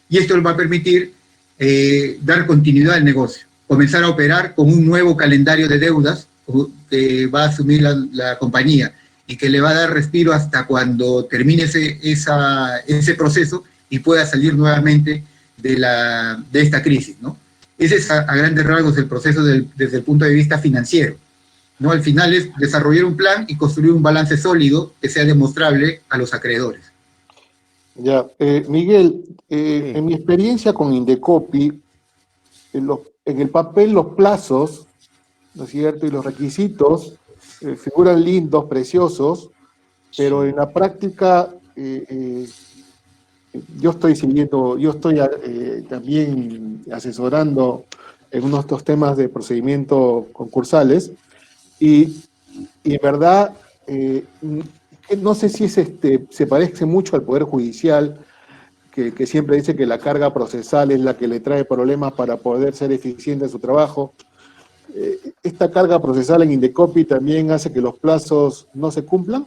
[SPEAKER 3] y esto le va a permitir dar continuidad al negocio, comenzar a operar con un nuevo calendario de deudas que va a asumir la compañía y que le va a dar respiro hasta cuando termine ese proceso y pueda salir nuevamente de esta crisis, ¿no? Ese es a grandes rasgos el proceso desde el punto de vista financiero, ¿no? Al final es desarrollar un plan y construir un balance sólido que sea demostrable a los acreedores.
[SPEAKER 2] Ya, Miguel,
[SPEAKER 1] Sí.
[SPEAKER 2] en mi experiencia con Indecopi, en el papel los plazos, ¿no es cierto? Y los requisitos figuran lindos, preciosos, pero en la práctica yo estoy también asesorando en uno de estos temas de procedimiento concursales y en verdad no sé si se parece mucho al Poder Judicial, que siempre dice que la carga procesal es la que le trae problemas para poder ser eficiente en su trabajo. ¿Esta carga procesal en Indecopi también hace que los plazos no se cumplan?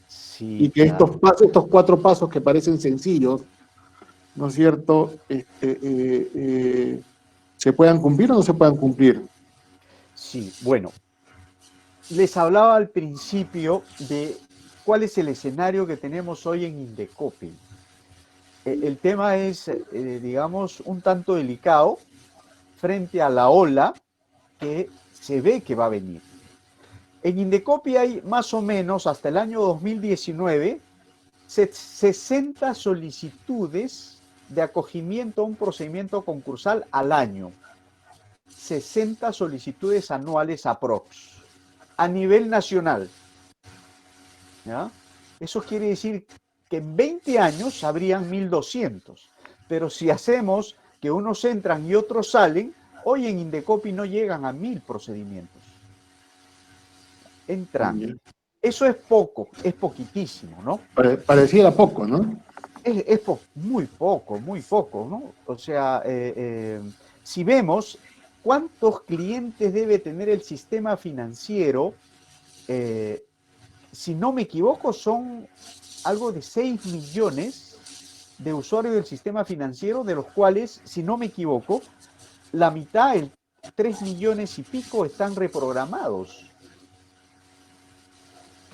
[SPEAKER 1] Sí,
[SPEAKER 2] Y que
[SPEAKER 1] claro.
[SPEAKER 2] estos 4 pasos que parecen sencillos, ¿no es cierto?, ¿se puedan cumplir o no se puedan cumplir?
[SPEAKER 1] Sí, bueno, les hablaba al principio de cuál es el escenario que tenemos hoy en Indecopi. El tema es, digamos, un tanto delicado frente a la ola que se ve que va a venir. En Indecopi hay más o menos hasta el año 2019 60 solicitudes de acogimiento a un procedimiento concursal al año. 60 solicitudes anuales aprox. A nivel nacional. ¿Ya? Eso quiere decir que en 20 años habrían 1.200. Pero si hacemos que unos entran y otros salen, hoy en Indecopi no llegan a 1.000 procedimientos. Entrando. Eso es poco, es poquitísimo, ¿no?
[SPEAKER 2] Pareciera poco, ¿no?
[SPEAKER 1] Es muy poco, ¿no? O sea, si vemos cuántos clientes debe tener el sistema financiero, si no me equivoco, son algo de 6 millones de usuarios del sistema financiero, de los cuales, si no me equivoco, la mitad, 3 millones y pico, están reprogramados.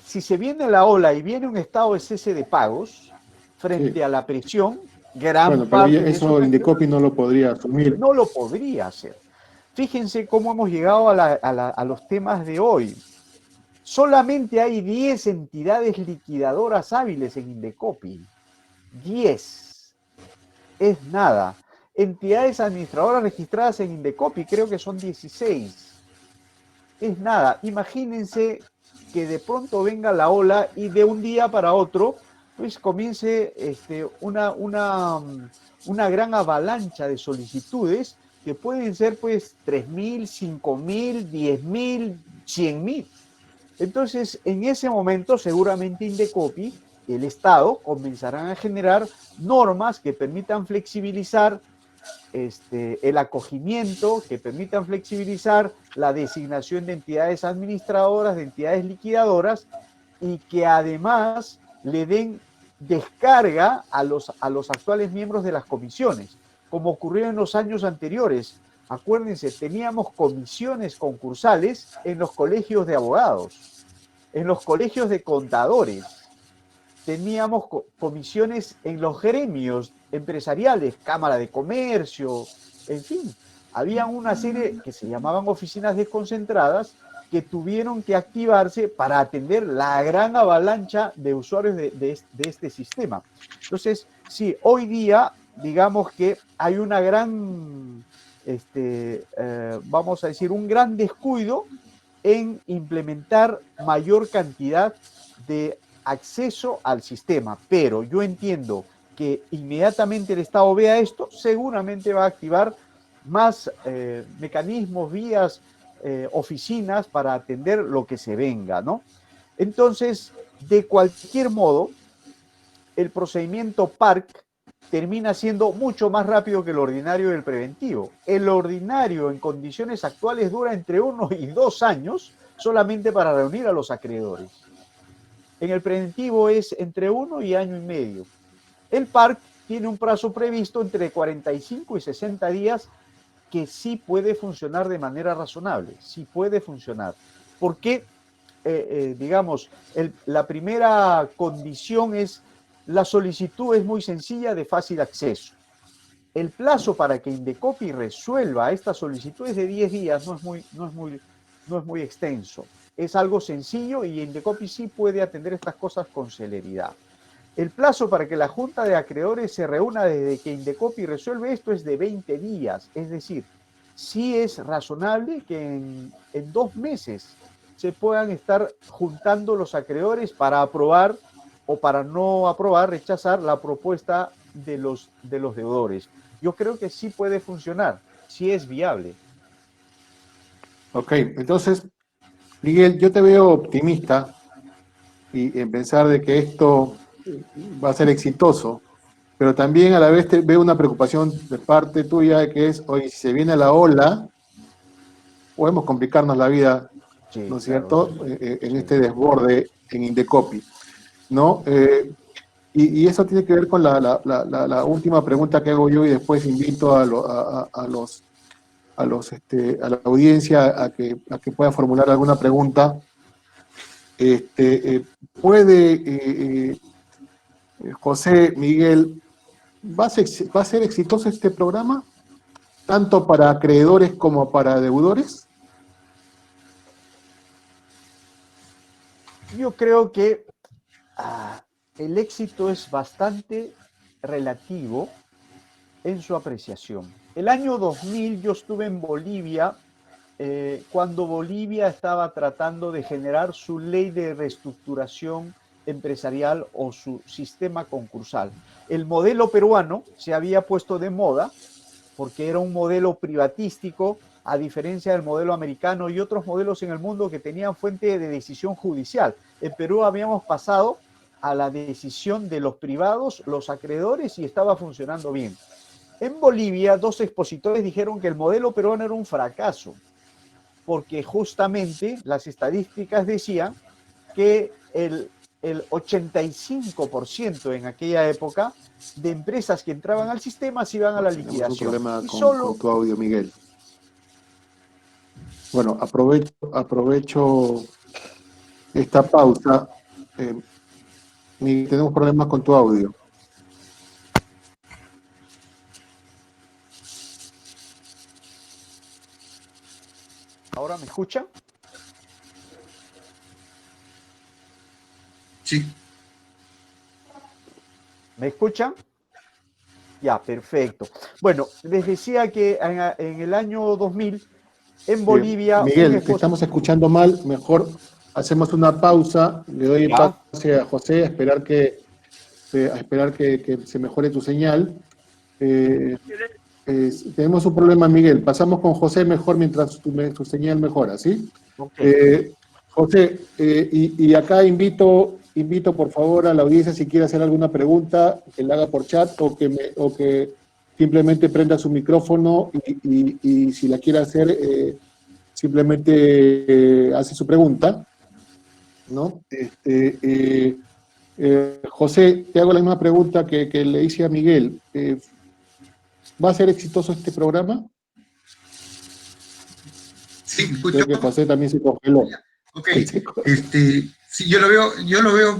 [SPEAKER 1] Si se viene la ola y viene un estado de cese de pagos, frente
[SPEAKER 2] Sí.
[SPEAKER 1] a la presión, gran
[SPEAKER 2] Bueno, pero
[SPEAKER 1] parte de esos
[SPEAKER 2] eso Indecopi no lo podría asumir.
[SPEAKER 1] no lo podría hacer. Fíjense cómo hemos llegado a los temas de hoy. Solamente hay 10 entidades liquidadoras hábiles en Indecopi. 10. Es nada. Entidades administradoras registradas en Indecopi, creo que son 16. Es nada. Imagínense que de pronto venga la ola y de un día para otro, pues comience una gran avalancha de solicitudes que pueden ser pues 3.000, 5.000, 10.000, 100.000. Entonces, en ese momento, seguramente Indecopi, el Estado, comenzarán a generar normas que permitan flexibilizar el acogimiento, que permitan flexibilizar la designación de entidades administradoras, de entidades liquidadoras, y que además le den descarga a los actuales miembros de las comisiones, como ocurrió en los años anteriores. Acuérdense, teníamos comisiones concursales en los colegios de abogados, en los colegios de contadores, teníamos comisiones en los gremios empresariales, Cámara de Comercio, en fin, había una serie que se llamaban oficinas desconcentradas que tuvieron que activarse para atender la gran avalancha de usuarios de este sistema. Entonces, sí, hoy día, digamos que hay una gran, vamos a decir, un gran descuido en implementar mayor cantidad de acceso al sistema, pero yo entiendo que inmediatamente el Estado vea esto, seguramente va a activar más mecanismos, vías, oficinas para atender lo que se venga, ¿no? Entonces, de cualquier modo, el procedimiento PARC termina siendo mucho más rápido que el ordinario y el preventivo. El ordinario en condiciones actuales dura entre 1 y 2 años solamente para reunir a los acreedores. En el preventivo es entre 1 y año y medio. El PARC tiene un plazo previsto entre 45 y 60 días que sí puede funcionar de manera razonable, sí puede funcionar. Porque, digamos, la primera condición es la solicitud es muy sencilla, de fácil acceso. El plazo para que Indecopi resuelva esta solicitud es de 10 días, no es muy extenso. Es algo sencillo y Indecopi sí puede atender estas cosas con celeridad. El plazo para que la Junta de Acreedores se reúna desde que Indecopi resuelve esto es de 20 días. Es decir, sí es razonable que en 2 meses se puedan estar juntando los acreedores para aprobar o para no aprobar, rechazar la propuesta de los deudores. Yo creo que sí puede funcionar, sí es viable.
[SPEAKER 2] Ok, entonces, Miguel, yo te veo optimista y en pensar de que esto va a ser exitoso, pero también a la vez te veo una preocupación de parte tuya que es, oye, si se viene la ola, podemos complicarnos la vida,
[SPEAKER 1] Sí,
[SPEAKER 2] ¿no es
[SPEAKER 1] claro,
[SPEAKER 2] cierto?,
[SPEAKER 1] sí,
[SPEAKER 2] en
[SPEAKER 1] sí.
[SPEAKER 2] este desborde en Indecopi, ¿no? Y eso tiene que ver con la última pregunta que hago yo y después invito a la audiencia a que pueda formular alguna pregunta. ¿Puede, José, Miguel, va a ser exitoso este programa, tanto para acreedores como para deudores?
[SPEAKER 1] Yo creo que el éxito es bastante relativo en su apreciación. El año 2000 yo estuve en Bolivia cuando Bolivia estaba tratando de generar su ley de reestructuración empresarial o su sistema concursal. El modelo peruano se había puesto de moda porque era un modelo privatístico, a diferencia del modelo americano y otros modelos en el mundo que tenían fuente de decisión judicial. En Perú habíamos pasado a la decisión de los privados, los acreedores, y estaba funcionando bien. En Bolivia, 2 expositores dijeron que el modelo peruano era un fracaso, porque justamente las estadísticas decían que el 85% en aquella época de empresas que entraban al sistema se iban a la
[SPEAKER 2] Tenemos un
[SPEAKER 1] liquidación.
[SPEAKER 2] problema
[SPEAKER 1] Y
[SPEAKER 2] con
[SPEAKER 1] solo...
[SPEAKER 2] tu audio, Miguel. Bueno, aprovecho esta pausa. Miguel, tenemos problemas con tu audio.
[SPEAKER 1] ¿Ahora me escuchan?
[SPEAKER 3] Sí.
[SPEAKER 1] ¿Me escuchan? Ya, perfecto. Bueno, les decía que en el año 2000, en Bolivia, un
[SPEAKER 2] Miguel, te
[SPEAKER 1] expositor...
[SPEAKER 2] estamos escuchando mal. Mejor hacemos una pausa. Le doy el
[SPEAKER 1] Ya,
[SPEAKER 2] pase a José a esperar que se mejore tu señal. Tenemos un problema, Miguel. Pasamos con José mejor mientras tu señal mejora, ¿sí?
[SPEAKER 1] ok.
[SPEAKER 2] José, y acá invito por favor a la audiencia, si quiere hacer alguna pregunta, que la haga por chat o que simplemente prenda su micrófono y si la quiere hacer, simplemente hace su pregunta, ¿no? José, te hago la misma pregunta que le hice a Miguel. ¿Va a ser exitoso este programa?
[SPEAKER 3] Sí, ¿me escucho?
[SPEAKER 2] Creo que José también se congeló.
[SPEAKER 3] Ok, sí, yo lo veo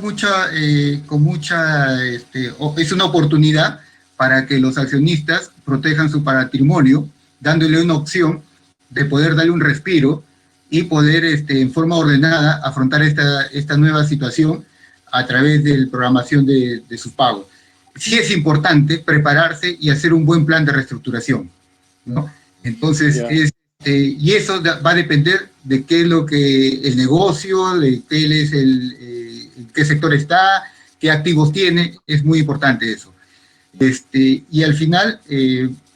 [SPEAKER 3] con mucha, es una oportunidad para que los accionistas protejan su patrimonio, dándole una opción de poder darle un respiro y poder, en forma ordenada, afrontar esta nueva situación a través de la programación de sus pagos. Sí es importante prepararse y hacer un buen plan de reestructuración, ¿no? Entonces,
[SPEAKER 2] Ya.
[SPEAKER 3] y eso va a depender de qué es lo que el negocio, de qué es qué sector está, qué activos tiene, es muy importante eso. Y al final,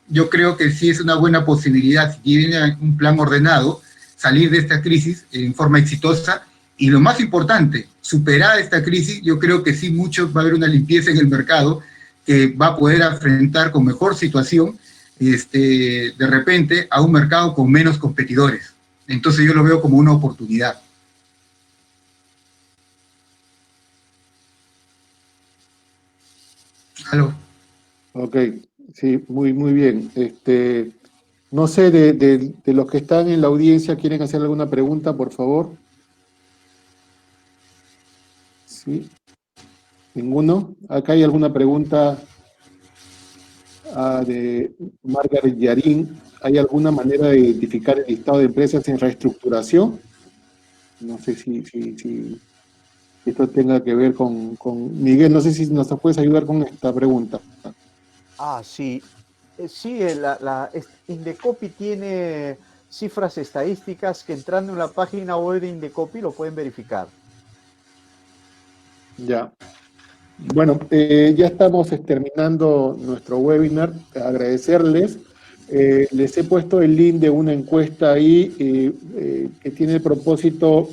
[SPEAKER 3] yo creo que sí es una buena posibilidad, si tiene un plan ordenado, salir de esta crisis en forma exitosa. Y lo más importante, superar esta crisis, yo creo que sí va a haber una limpieza en el mercado que va a poder enfrentar con mejor situación, de repente, a un mercado con menos competidores. Entonces yo lo veo como una oportunidad. ¿Aló?
[SPEAKER 2] Ok, sí, muy bien. No sé, de los que están en la audiencia, ¿quieren hacer alguna pregunta, por favor? Sí, ¿ninguno? Acá hay alguna pregunta de Margaret Yarín. ¿Hay alguna manera de identificar el listado de empresas en reestructuración? No sé si esto tenga que ver con Miguel, no sé si nos puedes ayudar con esta pregunta.
[SPEAKER 1] Ah, sí. Sí, Indecopi tiene cifras estadísticas que entrando en la página web de Indecopi lo pueden verificar.
[SPEAKER 2] Ya. Bueno, ya estamos terminando nuestro webinar. Agradecerles. Les he puesto el link de una encuesta ahí que tiene el propósito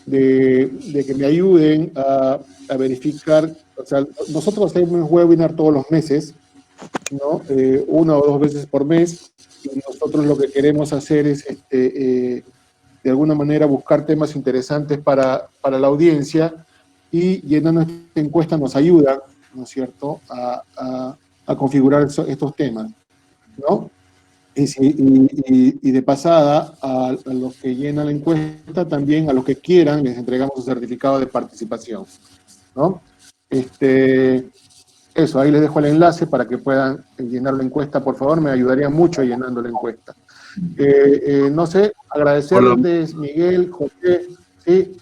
[SPEAKER 2] de que me ayuden a verificar. O sea, nosotros hacemos un webinar todos los meses, ¿no? Una o dos veces por mes. Y nosotros lo que queremos hacer es, de alguna manera, buscar temas interesantes para la audiencia, y llenando esta encuesta nos ayuda, ¿no es cierto?, a configurar estos temas, ¿no? Y de pasada, a los que llenan la encuesta, también a los que quieran, les entregamos su certificado de participación, ¿no? Eso, ahí les dejo el enlace para que puedan llenar la encuesta, por favor, me ayudaría mucho llenando la encuesta. No sé,
[SPEAKER 4] Hola,
[SPEAKER 2] agradecerles, Miguel, José, ¿sí?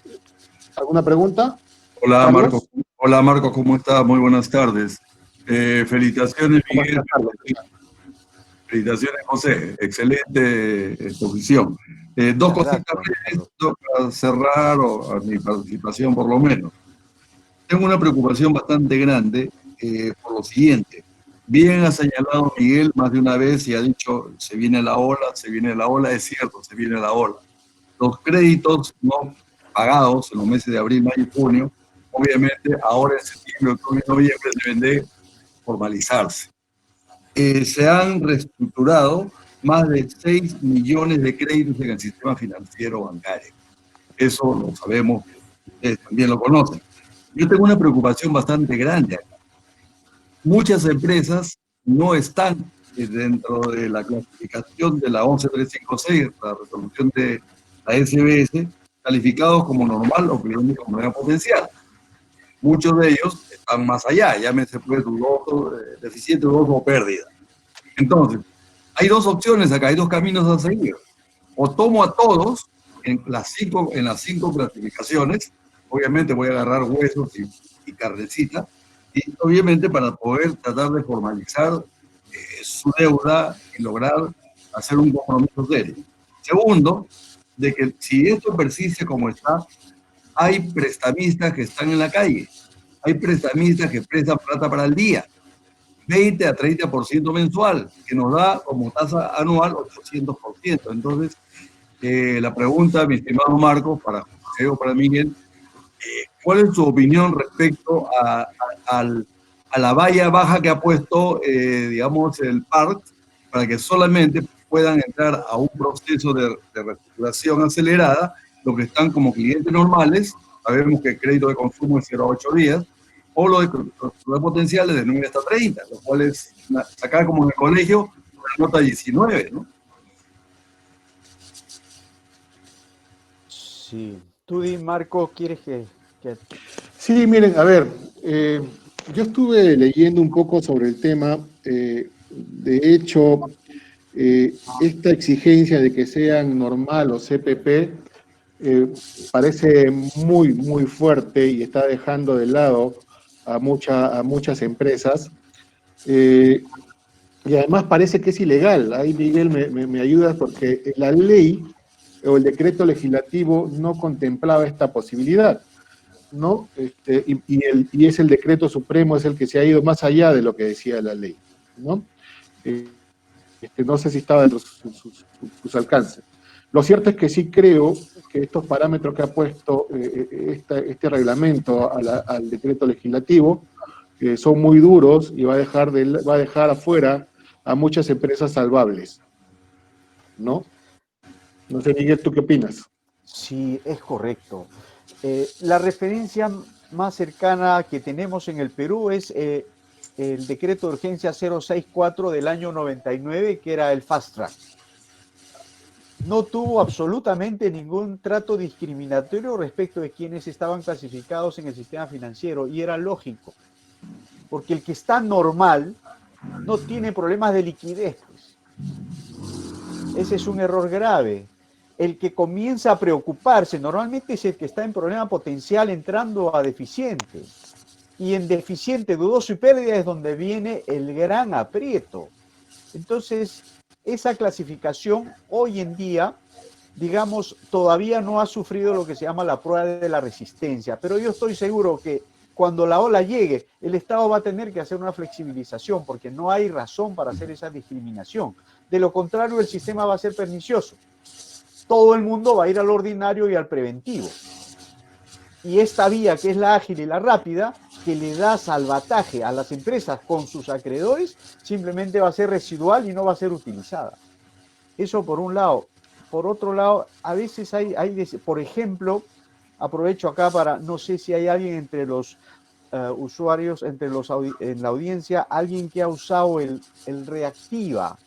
[SPEAKER 2] ¿Alguna pregunta?
[SPEAKER 4] hola Marco.
[SPEAKER 2] Carlos,
[SPEAKER 4] Hola Marco, ¿cómo estás? Muy buenas tardes. Felicitaciones,
[SPEAKER 2] ¿cómo
[SPEAKER 4] Miguel.
[SPEAKER 2] estás, Carlos?
[SPEAKER 4] Felicitaciones, José. Excelente exposición. Dos
[SPEAKER 1] Muchas
[SPEAKER 4] cositas
[SPEAKER 1] gracias,
[SPEAKER 4] breves,
[SPEAKER 1] Carlos.
[SPEAKER 4] para cerrar a mi participación por lo menos. Tengo una preocupación bastante grande por lo siguiente. Bien ha señalado Miguel más de una vez y ha dicho, se viene la ola, es cierto, se viene la ola. Los créditos no pagados en los meses de abril, mayo y junio, obviamente ahora en septiembre, octubre y noviembre deben de formalizarse. Se han reestructurado más de 6 millones de créditos en el sistema financiero bancario. Eso lo sabemos, ustedes también lo conocen. Yo tengo una preocupación bastante grande acá. Muchas empresas no están dentro de la clasificación de la 11356, la resolución de la SBS, calificados como normal o cliente con manera potencial. Muchos de ellos están más allá, llámese pues dudoso, deficiente, dudoso o pérdida. Entonces, hay dos opciones acá, hay dos caminos a seguir. O tomo a todos en las cinco clasificaciones, obviamente voy a agarrar huesos y carnecita, y obviamente para poder tratar de formalizar su deuda y lograr hacer un compromiso serio. Segundo, de que si esto persiste como está, hay prestamistas que están en la calle, hay prestamistas que prestan plata para el día, 20 a 30% mensual, que nos da como tasa anual 800%. Entonces, la pregunta, mi estimado Marcos, para José o para Miguel, ¿cuál es su opinión respecto a la valla baja que ha puesto, digamos, el PARC, para que solamente puedan entrar a un proceso de reestructuración acelerada los que están como clientes normales? Sabemos que el crédito de consumo es 0 a 8 días, o los de potenciales de 9 hasta 30, lo cual es sacar como en el colegio una nota 19, ¿no?
[SPEAKER 1] Sí. Tú, Marco, ¿quieres que...
[SPEAKER 2] Sí, miren, a ver, yo estuve leyendo un poco sobre el tema. De hecho, esta exigencia de que sean normal o CPP parece muy fuerte y está dejando de lado a muchas empresas. Y además parece que es ilegal. Ahí, Miguel, me ayuda, porque la ley o el decreto legislativo no contemplaba esta posibilidad, ¿no? Y es el decreto supremo, es el que se ha ido más allá de lo que decía la ley, ¿no? No sé si estaba dentro de sus alcances. Lo cierto es que sí creo que estos parámetros que ha puesto este reglamento al decreto legislativo son muy duros y va a dejar afuera a muchas empresas salvables, ¿no? No sé, Miguel, ¿tú qué opinas?
[SPEAKER 1] Sí, es correcto. La referencia más cercana que tenemos en el Perú es el decreto de urgencia 064 del año 99, que era el Fast Track. No tuvo absolutamente ningún trato discriminatorio respecto de quienes estaban clasificados en el sistema financiero, y era lógico, porque el que está normal no tiene problemas de liquidez, pues. Ese es un error grave. El que comienza a preocuparse normalmente es el que está en problema potencial entrando a deficiente. Y en deficiente, dudoso y pérdida es donde viene el gran aprieto. Entonces, esa clasificación hoy en día, digamos, todavía no ha sufrido lo que se llama la prueba de la resistencia. Pero yo estoy seguro que cuando la ola llegue, el Estado va a tener que hacer una flexibilización, porque no hay razón para hacer esa discriminación. De lo contrario, el sistema va a ser pernicioso. Todo el mundo va a ir al ordinario y al preventivo. Y esta vía, que es la ágil y la rápida, que le da salvataje a las empresas con sus acreedores, simplemente va a ser residual y no va a ser utilizada. Eso por un lado. Por otro lado, a veces hay por ejemplo, aprovecho acá para, no sé si hay alguien entre los usuarios, en la audiencia, alguien que ha usado el reactiva.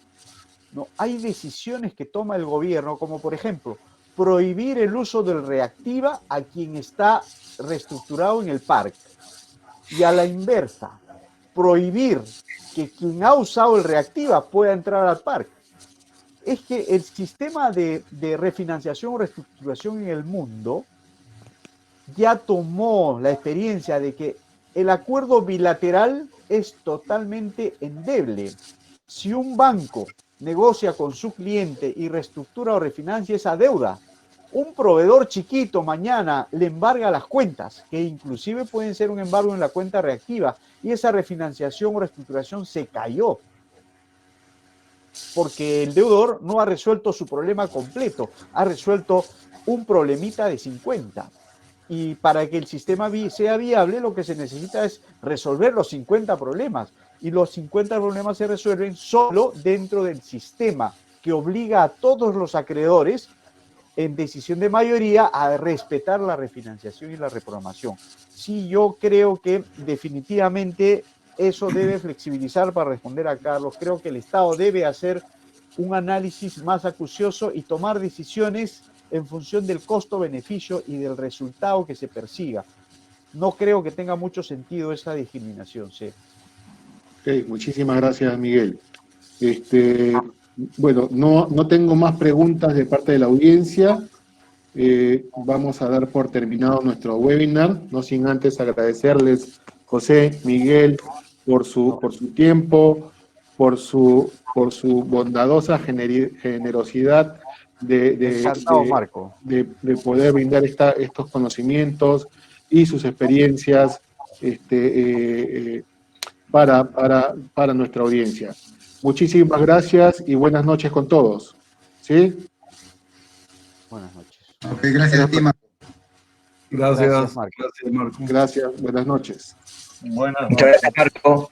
[SPEAKER 1] No, hay decisiones que toma el gobierno, como por ejemplo, prohibir el uso del reactiva a quien está reestructurado en el parque. Y a la inversa, prohibir que quien ha usado el reactiva pueda entrar al parque. Es que el sistema de refinanciación o reestructuración en el mundo ya tomó la experiencia de que el acuerdo bilateral es totalmente endeble. Si un banco negocia con su cliente y reestructura o refinancia esa deuda, un proveedor chiquito mañana le embarga las cuentas, que inclusive pueden ser un embargo en la cuenta reactiva, y esa refinanciación o reestructuración se cayó, porque el deudor no ha resuelto su problema completo, ha resuelto un problemita de 50. Y para que el sistema sea viable, lo que se necesita es resolver los 50 problemas. Y los 50 problemas se resuelven solo dentro del sistema, que obliga a todos los acreedores, en decisión de mayoría, a respetar la refinanciación y la reprogramación. Sí, yo creo que definitivamente eso debe flexibilizar. Para responder a Carlos, creo que el Estado debe hacer un análisis más acucioso y tomar decisiones en función del costo-beneficio y del resultado que se persiga. No creo que tenga mucho sentido esa discriminación, sí.
[SPEAKER 2] Ok, muchísimas gracias, Miguel. Bueno, no tengo más preguntas de parte de la audiencia. Vamos a dar por terminado nuestro webinar, no sin antes agradecerles, José, Miguel, por su tiempo, por su bondadosa generosidad
[SPEAKER 1] Encantado, Marco.
[SPEAKER 2] de poder brindar estos conocimientos y sus experiencias para nuestra audiencia. Muchísimas gracias y buenas noches con todos. ¿Sí?
[SPEAKER 1] Buenas noches.
[SPEAKER 3] Ok, gracias a ti, Marco.
[SPEAKER 4] Gracias,
[SPEAKER 1] Marco.
[SPEAKER 4] gracias, Marco.
[SPEAKER 2] Gracias, buenas noches.
[SPEAKER 5] Buenas
[SPEAKER 6] Muchas gracias, Marco.